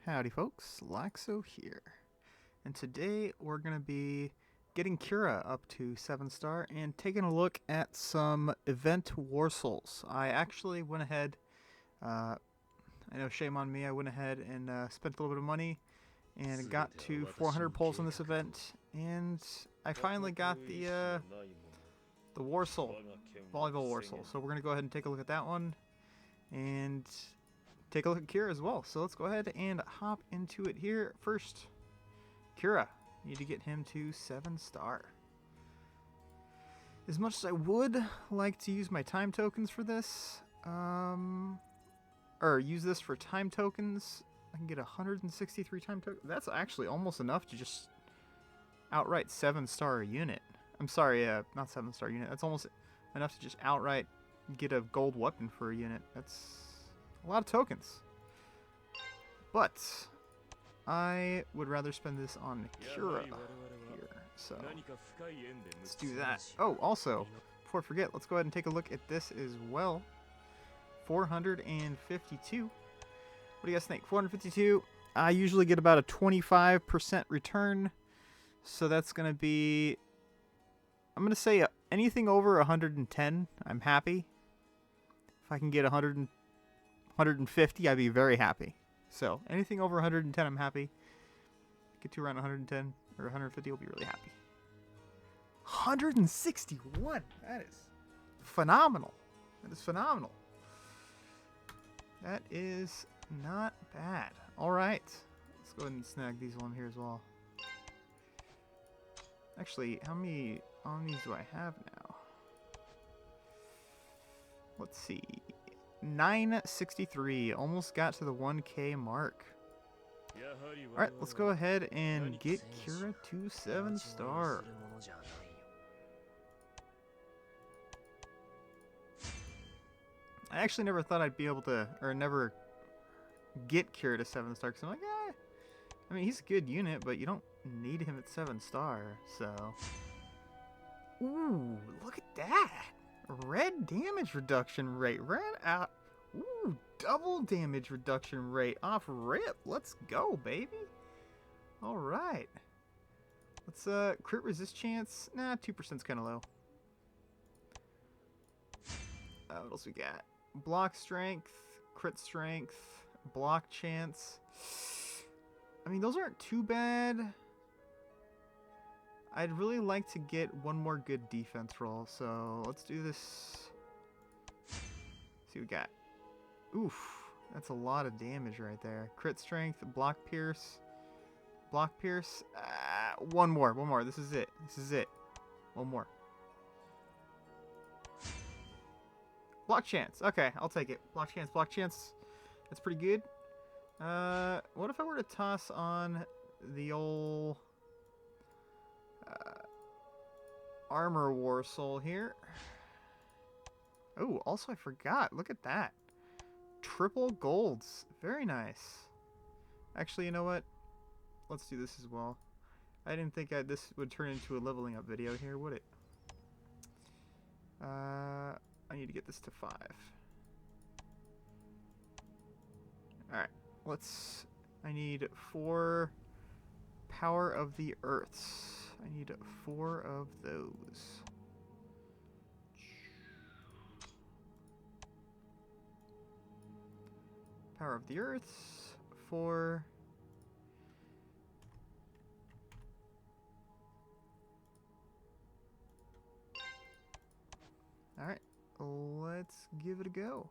Howdy folks, Laxo here. And today we're going to be getting Kira up to 7 star and taking a look at some event Warsouls. I actually went ahead, I know shame on me, I went ahead and spent a little bit of money and got to 400 pulls in this event, and I finally got the Warsoul, volleyball Warsoul. So we're going to go ahead and take a look at that one and take a look at Kira as well. So let's go ahead and hop into it here. First, Kira. Need to get him to 7 star. As much as I would like to use my time tokens for this, or use this for time tokens, I can get 163 time tokens. That's actually almost enough to just outright 7 star a unit. I'm sorry, not 7 star unit. That's almost enough to just outright get a gold weapon for a unit. That's a lot of tokens. But I would rather spend this on Kira here. So let's do that. Oh, also, before I forget, let's go ahead and take a look at this as well. 452. What do you guys think? 452. I usually get about a 25% return. So that's going to be, I'm going to say anything over 110, I'm happy. If I can get 150, I'd be very happy. So anything over 110, I'm happy. Get to around 110 or 150, I'll be really happy. 161. That is phenomenal. That is phenomenal. That is not bad. All right, let's go ahead and snag these one here as well. Actually, how many omnis do I have now? Let's see. 963. Almost got to the 1K mark. Alright, let's go ahead and get Kira to 7 star. I actually never thought I'd be able to, or never get Kira to 7 star, because I'm like, eh. I mean, he's a good unit, but you don't need him at 7 star, so. Ooh, look at that! Red damage reduction rate. Red out. Ooh, double damage reduction rate off rip. Let's go, baby. All right. Let's crit resist chance. Nah, 2%'s kind of low. What else we got? Block strength, crit strength, block chance. I mean, those aren't too bad. I'd really like to get one more good defense roll, so let's do this. See what we got. Oof, that's a lot of damage right there. Crit strength, block pierce. Block pierce. One more. This is it. One more. Block chance. Okay, I'll take it. Block chance. That's pretty good. What if I were to toss on the old armor Warsoul here? Oh, also I forgot. Look at that. Triple golds. Very nice. Actually, you know what? Let's do this as well. I didn't think this would turn into a leveling up video here, would it? I need to get this to 5. Alright. I need 4 Power of the Earths. I need 4 of those. Power of the Earths. 4. Alright. Let's give it a go.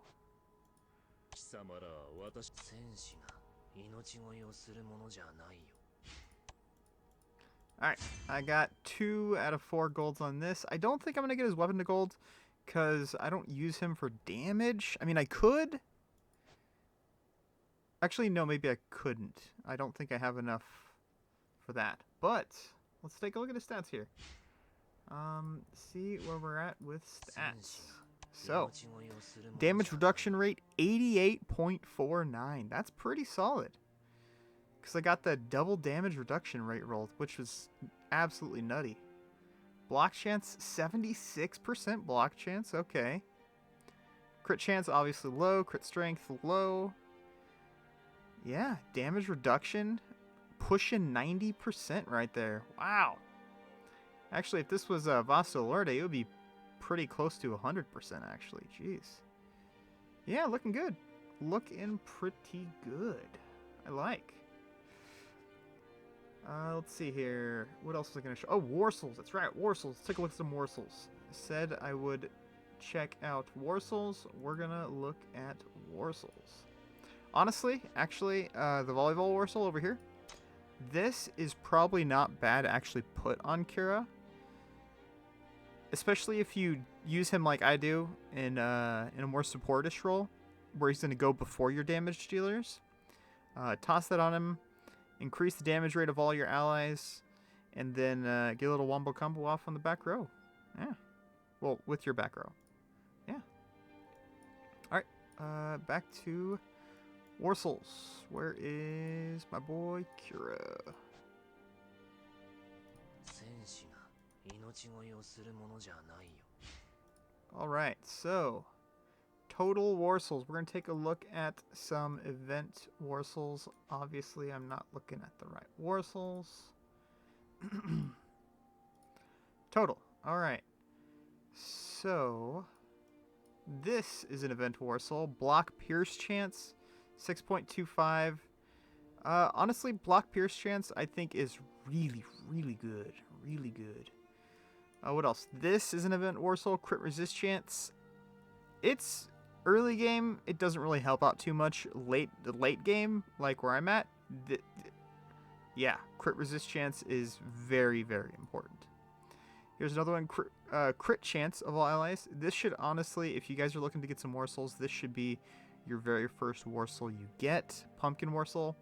Alright, I got 2 out of 4 golds on this. I don't think I'm going to get his weapon to gold, because I don't use him for damage. I mean, I could. Actually, no, maybe I couldn't. I don't think I have enough for that. But, let's take a look at his stats here. See where we're at with stats. So, damage reduction rate 88.49. That's pretty solid. Because I got the double damage reduction rate rolled, which was absolutely nutty. Block chance, 76% block chance. Okay. Crit chance, obviously low. Crit strength, low. Yeah, damage reduction pushing 90% right there. Wow. Actually, if this was Vasta Lorde, it would be pretty close to 100% actually. Jeez. Yeah, looking good. Looking pretty good. I like. Let's see here. What else was I going to show? Oh, Warsouls. That's right, Warsouls. Let's take a look at some Warsouls. Said I would check out Warsouls. We're going to look at Warsouls. Honestly, actually, the volleyball Warsaul over here, this is probably not bad to actually put on Kira. Especially if you use him like I do in a more supportish role, where he's going to go before your damage dealers. Toss that on him, increase the damage rate of all your allies, and then get a little wombo combo off on the back row. Yeah. Well, with your back row. Yeah. Alright, back to Warsouls. Where is my boy Kira? Alright, so total Warsouls. We're going to take a look at some event Warsouls. Obviously, I'm not looking at the right Warsouls. Total. Alright. So, this is an event Warsoul. Block Pierce Chance, 6.25. Honestly, Block Pierce Chance, I think, is really, really good. Really good. What else? This is an event Warsoul. Crit Resist Chance. It's early game. It doesn't really help out too much. Late game, like where I'm at, yeah, Crit Resist Chance is very, very important. Here's another one, Crit Chance of all allies. This should honestly, if you guys are looking to get some Warsouls, this should be your very first Warsoul you get. Pumpkin Warsoul.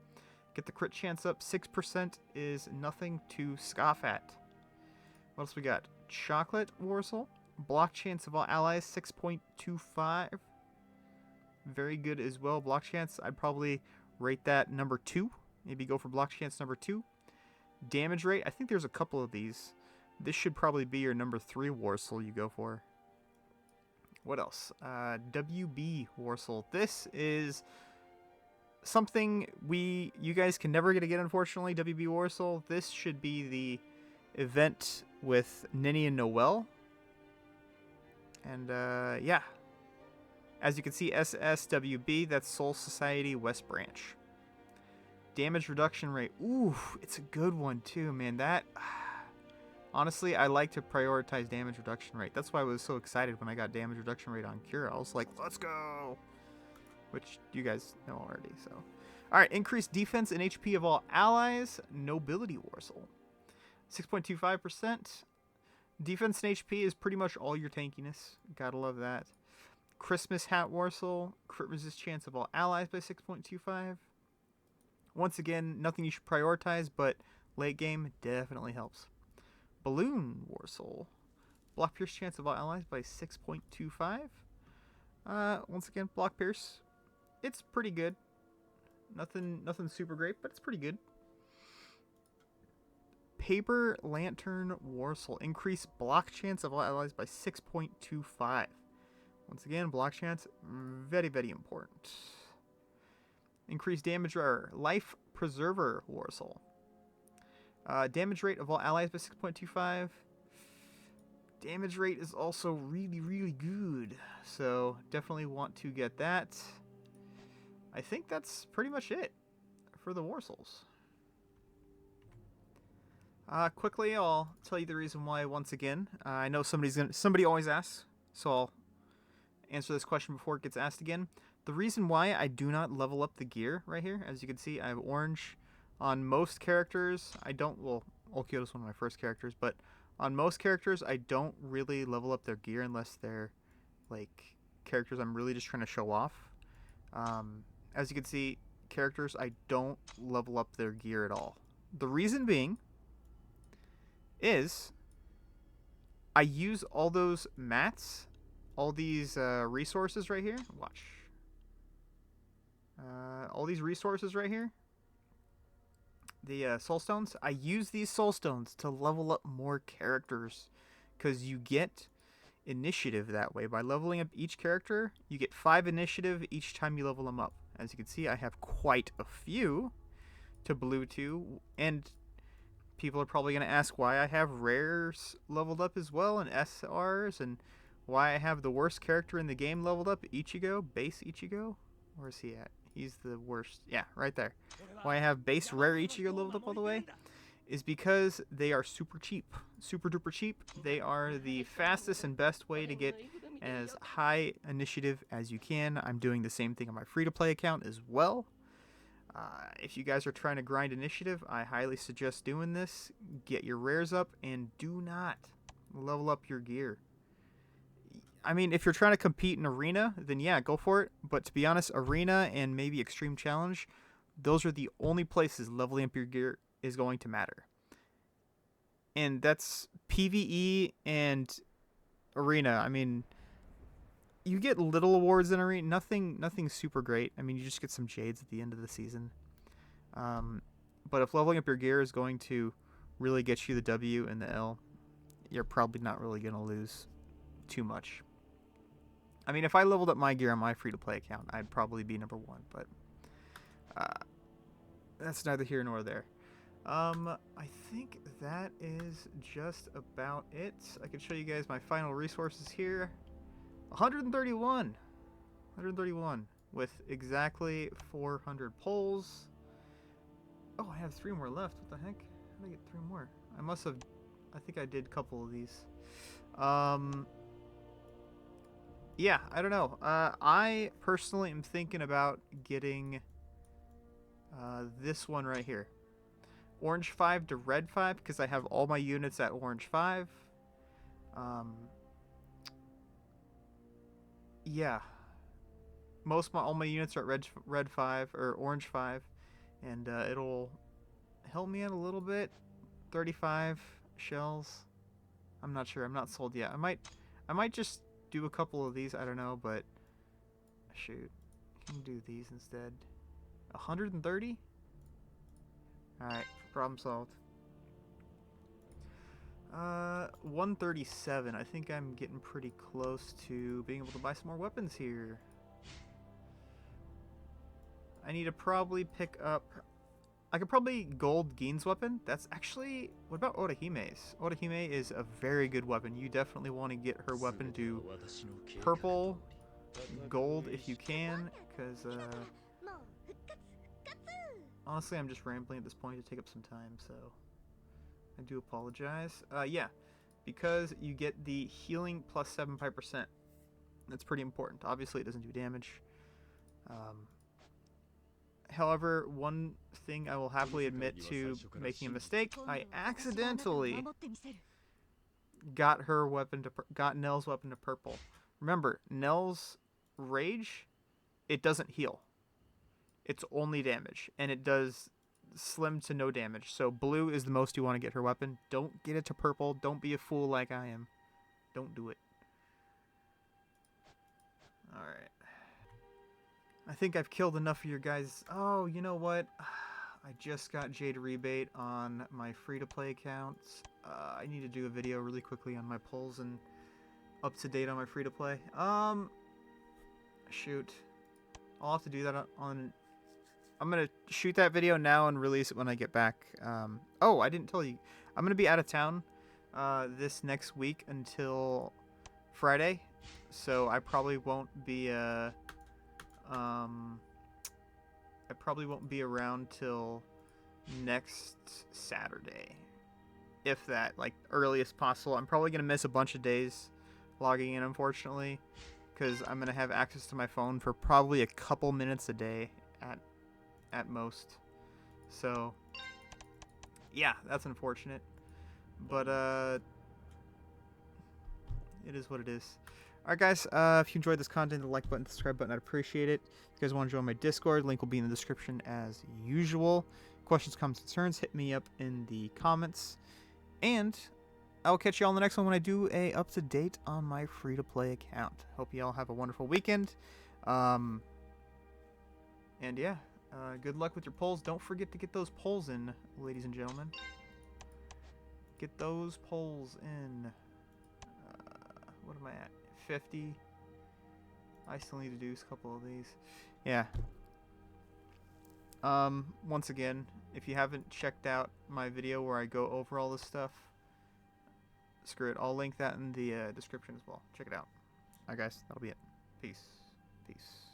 Get the Crit Chance up. 6% is nothing to scoff at. What else we got? Chocolate Warsoul. Block Chance of all allies, 6.25. Very good as well. Block Chance, I'd probably rate that number 2. Maybe go for Block Chance number 2. Damage rate, I think there's a couple of these. This should probably be your number 3 Warsoul you go for. What else? WB Warsoul. This is something you guys can never get again, unfortunately. WB Warsoul. This should be the event with Ninny and Noel. And yeah. As you can see, SSWB, that's Soul Society West Branch. Damage reduction rate. Ooh, it's a good one too, man. That... Honestly, I like to prioritize damage reduction rate. That's why I was so excited when I got damage reduction rate on Kira. I was like, let's go! Which you guys know already, so... Alright, increased defense and HP of all allies. Nobility Warsoul. 6.25%. Defense and HP is pretty much all your tankiness. Gotta love that. Christmas Hat Warsoul. Crit resist chance of all allies by 6.25. Once again, nothing you should prioritize, but late game definitely helps. Balloon Warsoul. Block Pierce chance of all allies by 6.25. Once again, Block Pierce. It's pretty good. Nothing super great, but it's pretty good. Paper Lantern Warsoul. Increase block chance of all allies by 6.25. Once again, block chance, very, very important. Increase damage rate. Life Preserver Warsoul. Damage rate of all allies by 6.25. Damage rate is also really, really good. So definitely want to get that. I think that's pretty much it for the Warsouls. Quickly, I'll tell you the reason why once again. I know somebody always asks, so I'll answer this question before it gets asked again. The reason why I do not level up the gear right here, as you can see, I have orange. On most characters, I don't, well, Olkyoto's one of my first characters, but on most characters, I don't really level up their gear unless they're, like, characters I'm really just trying to show off. As you can see, characters, I don't level up their gear at all. The reason being is I use all those mats, all these resources right here. Watch. All these resources right here. The soul stones. I use these soul stones to level up more characters because you get initiative that way. By leveling up each character, you get 5 initiative each time you level them up. As you can see, I have quite a few to blue to, and people are probably going to ask why I have rares leveled up as well, and SRs, and why I have the worst character in the game leveled up, Ichigo, base Ichigo. Where's he at? He's the worst. Yeah, right there. Why I have base rare Ichigo leveled up all the way is because they are super cheap. Super duper cheap. They are the fastest and best way to get as high initiative as you can. I'm doing the same thing on my free-to-play account as well. If you guys are trying to grind initiative, I highly suggest doing this. Get your rares up and do not level up your gear. I mean, if you're trying to compete in Arena, then yeah, go for it. But to be honest, Arena and maybe Extreme Challenge, those are the only places leveling up your gear is going to matter. And that's PvE and Arena. I mean, you get little awards in Arena, nothing super great. I mean, you just get some Jades at the end of the season. But if leveling up your gear is going to really get you the W and the L, you're probably not really going to lose too much. I mean, if I leveled up my gear on my free-to-play account, I'd probably be number 1, but that's neither here nor there. I think that is just about it. I can show you guys my final resources here. 131 with exactly 400 poles. Oh, I have 3 more left. What the heck? How did I get 3 more? I think I did a couple of these. Yeah, I don't know. I personally am thinking about getting this one right here. Orange 5 to red 5, because I have all my units at orange 5. Yeah. All my units are at red 5 or orange 5, and it'll help me out a little bit. 35 shells. I'm not sure. I'm not sold yet. I might just do a couple of these. I don't know, but shoot, I can do these instead. 130. All right, problem solved. 137. I think I'm getting pretty close to being able to buy some more weapons here. I need to probably pick up... I could probably gold Gein's weapon. That's actually... What about Odahime's? Odahime is a very good weapon. You definitely want to get her weapon to purple, gold if you can, because... honestly, I'm just rambling at this point to take up some time, so... I do apologize. Yeah, because you get the healing plus 75%. That's pretty important. Obviously, it doesn't do damage. However, one thing I will happily admit to making a mistake, I accidentally got Nell's weapon to purple. Remember, Nell's rage, it doesn't heal. It's only damage, and it does slim to no damage. So blue is the most you want to get her weapon. Don't get it to purple. Don't be a fool like I am. Don't do it. Alright. I think I've killed enough of your guys. Oh, you know what? I just got Jade rebate on my free-to-play accounts. I need to do a video really quickly on my polls and up to date on my free-to-play. Shoot. I'll have to do that on... I'm going to shoot that video now and release it when I get back. Oh, I didn't tell you. I'm going to be out of town this next week until Friday. So I probably won't be around till next Saturday. If that, like, earliest possible. I'm probably going to miss a bunch of days logging in, unfortunately, because I'm going to have access to my phone for probably a couple minutes a day at most. So yeah, that's unfortunate, but it is what it is. Alright guys, if you enjoyed this content, the like button, the subscribe button, I'd appreciate it. If you guys want to join my Discord, link will be in the description as usual. Questions, comments, concerns, hit me up in the comments, and I'll catch you all in the next one when I do a up-to-date on my free-to-play account. Hope you all have a wonderful weekend, and yeah, good luck with your polls. Don't forget to get those polls in, ladies and gentlemen. Get those polls in. What am I at? 50. I still need to do a couple of these. Yeah. Once again, if you haven't checked out my video where I go over all this stuff, screw it. I'll link that in the description as well. Check it out. Alright guys, that'll be it. Peace. Peace.